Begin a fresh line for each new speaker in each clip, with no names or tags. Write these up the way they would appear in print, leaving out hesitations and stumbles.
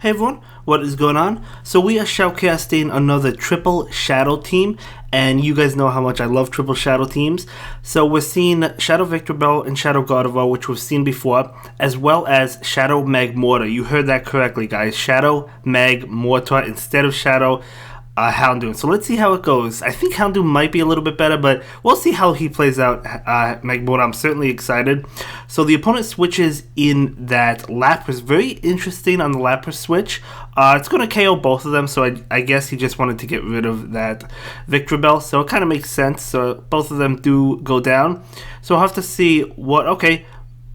Hey everyone, what is going on? So we are shoutcasting another triple shadow team, and you guys know how much I love triple shadow teams. So we're seeing Shadow Victreebel and Shadow Gardevoir, which we've seen before, as well as Shadow Magmortar. You heard that correctly, guys. Shadow Magmortar instead of Shadow Houndoom. So let's see how it goes. I think Houndoom might be a little bit better, but we'll see how he plays out. Magmortar, I'm certainly excited. So the opponent switches in that Lapras. Very interesting on the Lapras switch. It's going to KO both of them, so I guess he just wanted to get rid of that Victreebel. So it kind of makes sense. So both of them do go down. So I'll have to see what... Okay,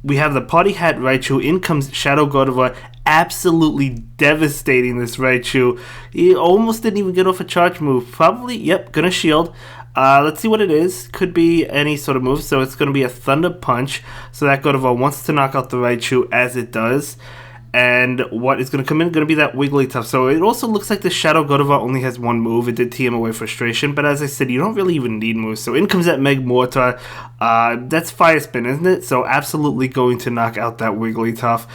we have the Party Hat Raichu. In comes Shadow Gardevoir, absolutely devastating this Raichu. He almost didn't even get off a charge move. Probably, yep, gonna shield. Let's see what it is. Could be any sort of move. So it's gonna be a Thunder Punch. So that Gardevoir wants to knock out the Raichu, as it does. And what is going to come in? Going to be that Wigglytuff. So it also looks like the Shadow Gardevoir only has one move. It did TM away Frustration, but as I said, you don't really even need moves. So in comes that Magmortar. That's Fire Spin, isn't it? So absolutely going to knock out that Wigglytuff.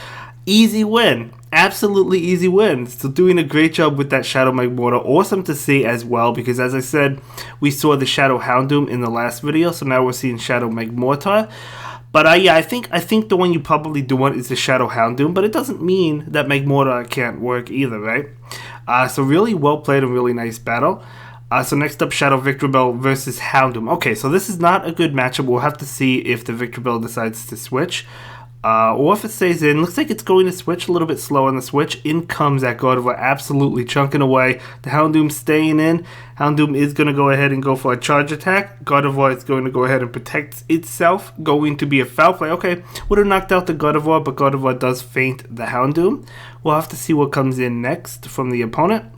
Easy win. Absolutely easy win. So doing a great job with that Shadow Magmortar. Awesome to see as well, because as I said, we saw the Shadow Houndoom in the last video. So now we're seeing Shadow Magmortar. But yeah, I think the one you probably do want is the Shadow Houndoom, but it doesn't mean that Magmortar can't work either, right? So really well played and really nice battle. So next up, Shadow Victreebel versus Houndoom. Okay, so this is not a good matchup. We'll have to see if the Victreebel decides to switch. Or if it stays in. Looks like it's going to switch a little bit slow on the switch. In comes that Gardevoir, absolutely chunking away. The Houndoom staying in. Houndoom is going to go ahead and go for a charge attack. Gardevoir is going to go ahead and protect itself. Going to be a foul play. Okay, would have knocked out the Gardevoir, but Gardevoir does feint the Houndoom. We'll have to see what comes in next from the opponent.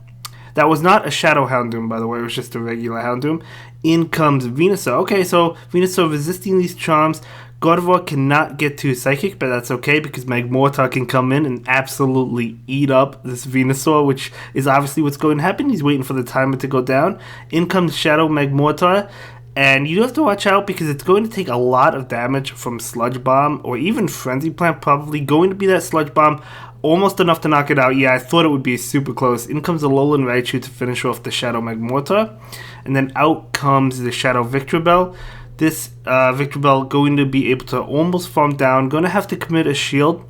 That was not a Shadow Houndoom, by the way. It was just a regular Houndoom. In comes Venusaur. Okay, so Venusaur resisting these charms. Gardevoir cannot get to Psychic, but that's okay because Magmortar can come in and absolutely eat up this Venusaur, which is obviously what's going to happen. He's waiting for the timer to go down. In comes Shadow Magmortar, and you have to watch out because it's going to take a lot of damage from Sludge Bomb or even Frenzy Plant, probably going to be that Sludge Bomb. Almost enough to knock it out. Yeah, I thought it would be super close. In comes the Alolan Raichu to finish off the Shadow Magmortar. And then out comes the Shadow Victreebel. This Victreebel going to be able to almost farm down. Going to have to commit a shield.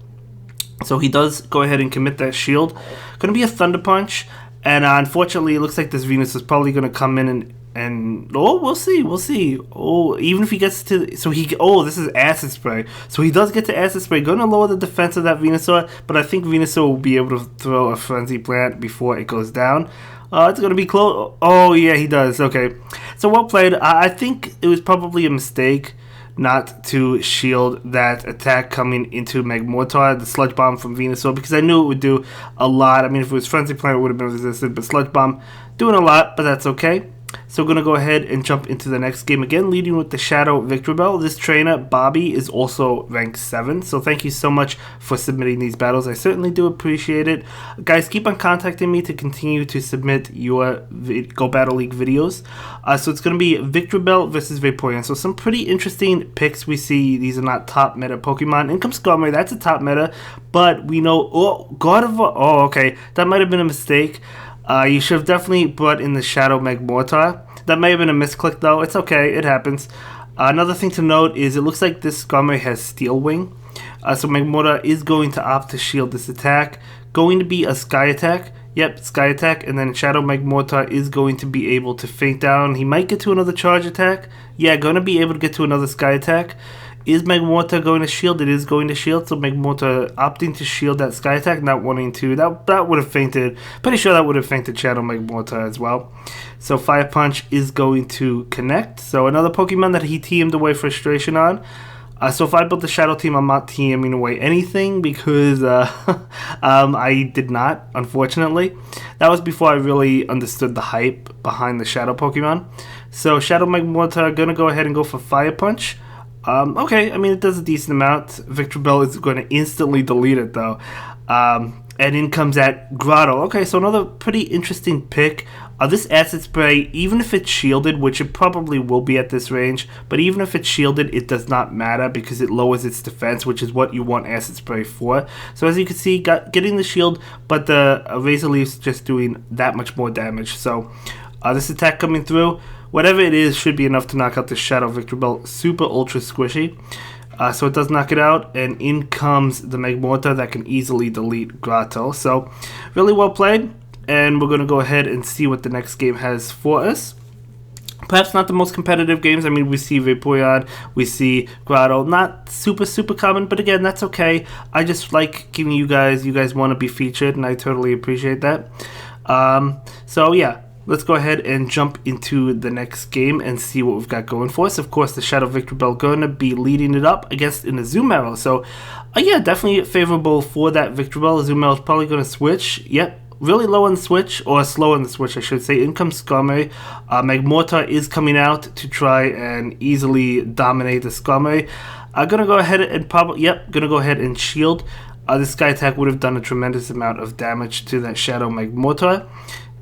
So he does go ahead and commit that shield. Going to be a Thunder Punch. And unfortunately, it looks like this Venus is probably going to come in and oh, we'll see. Oh, even if he gets to, so he, oh, this is Acid Spray. So he does get to Acid Spray, going to lower the defense of that Venusaur, but I think Venusaur will be able to throw a Frenzy Plant before it goes down. It's going to be close. Oh, yeah, he does. Okay. So well played. I think it was probably a mistake not to shield that attack coming into Magmortar, the Sludge Bomb from Venusaur, because I knew it would do a lot. I mean, if it was Frenzy Plant, it would have been resisted, but Sludge Bomb doing a lot, but that's okay. So we're going to go ahead and jump into the next game again, leading with the Shadow Victreebel. This trainer, Bobby, is also ranked 7, so thank you so much for submitting these battles. I certainly do appreciate it. Guys, keep on contacting me to continue to submit your Go Battle League videos. So it's going to be Victreebel versus Vaporeon. So some pretty interesting picks we see. These are not top meta Pokemon. In comes Skarmory, that's a top meta, but we know, oh, Gardevoir, oh, okay, that might have been a mistake. You should have definitely brought in the Shadow Magmortar. That may have been a misclick though. It's okay. It happens. Another thing to note is it looks like this Skarmory has Steel Wing. So Magmortar is going to opt to shield this attack. Going to be a Sky Attack. Yep, Sky Attack. And then Shadow Magmortar is going to be able to feint down. He might get to another Charge Attack. Yeah, going to be able to get to another Sky Attack. Is Magmortar going to shield? It is going to shield, so Magmortar opting to shield that Sky Attack, not wanting to. That would have fainted. Pretty sure that would have fainted Shadow Magmortar as well. So Fire Punch is going to connect. So another Pokemon that he TM'd away Frustration on. So if I built the Shadow team, I'm not TMing away anything because I did not, unfortunately. That was before I really understood the hype behind the Shadow Pokemon. So Shadow Magmortar going to go ahead and go for Fire Punch. Okay, I mean, it does a decent amount. Victreebel is going to instantly delete it, though. And in comes that Grotto. Okay, so another pretty interesting pick. This Acid Spray, even if it's shielded, which it probably will be at this range, but even if it's shielded, it does not matter because it lowers its defense, which is what you want Acid Spray for. So as you can see, getting the shield, but the Razor Leaf's just doing that much more damage. So this attack coming through, whatever it is, should be enough to knock out the Shadow Victreebel. Super ultra squishy. So it does knock it out, and in comes the Magmortar that can easily delete Grotto. So really well played. And we're going to go ahead and see what the next game has for us. Perhaps not the most competitive games. I mean, we see Vaporeon, we see Grotto. Not super common, but again, that's okay. I just like giving you guys want to be featured, and I totally appreciate that. So yeah, let's go ahead and jump into the next game and see what we've got going for us. Of course, the Shadow Victreebel going to be leading it up against an Azumarill. So yeah, definitely favorable for that Victreebel. Azumarill is probably going to switch. Yep. Really low on the switch, or slow on the switch, I should say. In comes Skarmory. Magmortar is coming out to try and easily dominate the Skarmory. I'm gonna go ahead and gonna go ahead and shield. This Sky Attack would have done a tremendous amount of damage to that Shadow Magmortar.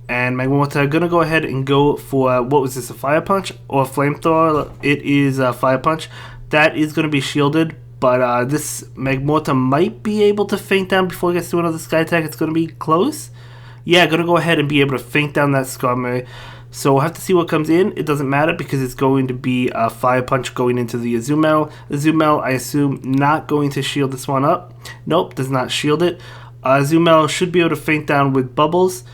And Magmortar gonna go ahead and go for, what was this, a Fire Punch or a Flamethrower? It is a Fire Punch. That is gonna be shielded. But this Magmortar might be able to feint down before it gets to another Sky Attack. It's going to be close. Yeah, going to go ahead and be able to feint down that Skarmory. So we'll have to see what comes in. It doesn't matter because it's going to be a Fire Punch going into the Azumarill. Azumarill, I assume, not going to shield this one up. Nope, does not shield it. Azumarill should be able to feint down with Bubbles.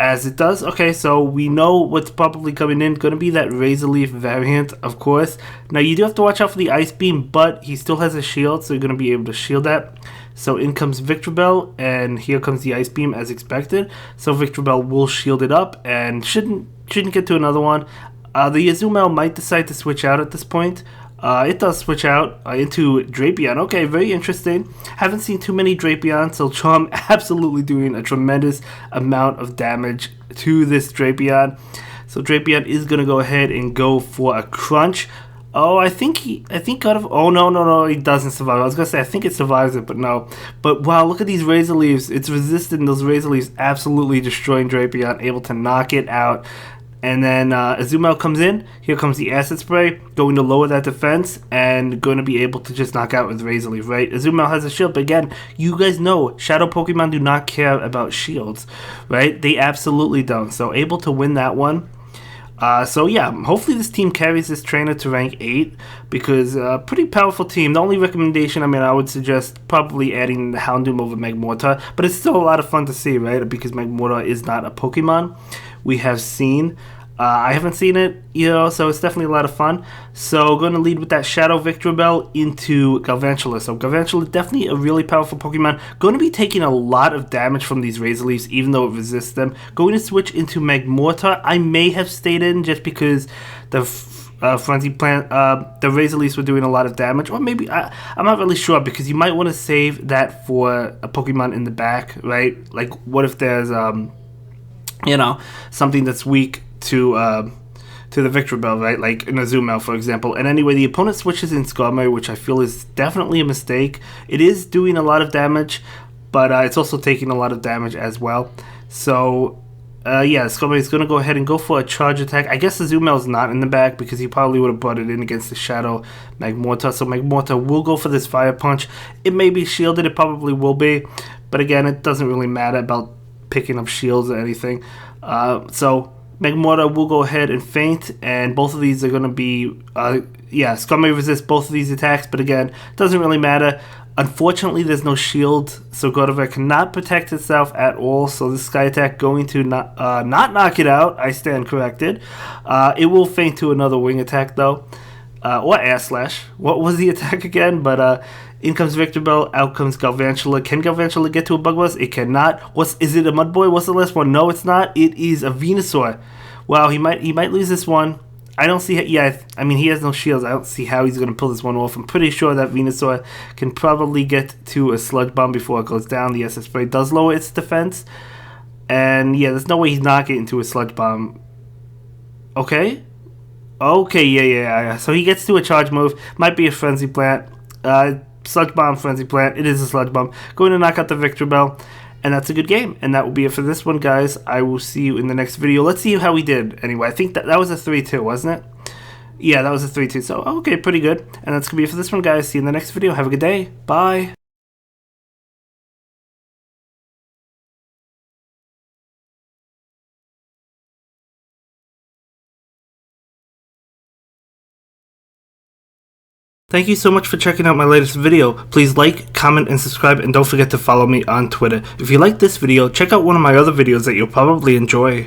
As it does. Okay, so we know what's probably coming in. Going to be that Razor Leaf variant, of course. Now, you do have to watch out for the Ice Beam, but he still has a shield, so you're going to be able to shield that. So in comes Victreebel, and here comes the Ice Beam as expected. So Victreebel will shield it up, and shouldn't get to another one. The Azumarill might decide to switch out at this point. It does switch out into Drapion. Okay, very interesting. Haven't seen too many Drapion, so Charm absolutely doing a tremendous amount of damage to this Drapion. So Drapion is going to go ahead and go for a Crunch. Oh, I think oh, no, he doesn't survive. I was going to say, I think it survives it, but no. But wow, look at these Razor Leaves. It's resisting those Razor Leaves, absolutely destroying Drapion, able to knock it out. And then Azumarill comes in. Here comes the Acid Spray, going to lower that defense and going to be able to just knock out with Razor Leaf, right? Azumarill has a shield, but again, you guys know Shadow Pokemon do not care about shields, right? They absolutely don't. So able to win that one. So yeah, hopefully this team carries this trainer to rank 8 because pretty powerful team. The only recommendation, I mean, I would suggest probably adding the Houndoom over Magmortar, but it's still a lot of fun to see, right? Because Magmortar is not a Pokemon we have seen. I haven't seen it, so it's definitely a lot of fun. So going to lead with that Shadow Victreebel into Galvantula. So Galvantula, definitely a really powerful Pokemon. Going to be taking a lot of damage from these Razor Leaves, even though it resists them. Going to switch into Magmortar. I may have stayed in just because the Frenzy Plant, the Razor Leaves were doing a lot of damage. Or maybe, I'm not really sure, because you might want to save that for a Pokemon in the back, right? Like, what if there's, something that's weak to the Victreebel, right? Like an Azumarill, for example. And anyway, the opponent switches in Skarmory, which I feel is definitely a mistake. It is doing a lot of damage, but it's also taking a lot of damage as well. So, yeah, Skarmory is going to go ahead and go for a charge attack. I guess Azumarill is not in the back because he probably would have brought it in against the Shadow Magmortar. So Magmortar will go for this Fire Punch. It may be shielded. It probably will be. But again, it doesn't really matter about picking up shields or anything. So Magmortar will go ahead and feint, and both of these are going to be, Skarmory resists both of these attacks, but again, doesn't really matter. Unfortunately, there's no shield, so Gardevoir cannot protect itself at all, so this Sky Attack going to not knock it out. I stand corrected. It will feint to another Wing Attack, though, or Air Slash. What was the attack again? But in comes Victreebel, out comes Galvantula. Can Galvantula get to a Bug Buzz? It cannot. Is it a Mudboy? What's the last one? No, it's not. It is a Venusaur. Wow, he might lose this one. I don't see. Yeah, I mean, he has no shields. I don't see how he's going to pull this one off. I'm pretty sure that Venusaur can probably get to a Sludge Bomb before it goes down. The SS Spray does lower its defense. And yeah, there's no way he's not getting to a Sludge Bomb. Okay, yeah. So he gets to a charge move. Might be a Frenzy Plant. Sludge Bomb, Frenzy Plant. It is a Sludge Bomb. Going to knock out the Victreebel. and that's a good game. And that will be it for this one, guys. I will see you in the next video. Let's see how we did. Anyway, I think that was a 3-2, wasn't it? Yeah, that was a 3-2. So, okay, pretty good. And that's going to be it for this one, guys. See you in the next video. Have a good day. Bye. Thank you so much for checking out my latest video. Please like, comment, and subscribe, and don't forget to follow me on Twitter. If you like this video, check out one of my other videos that you'll probably enjoy.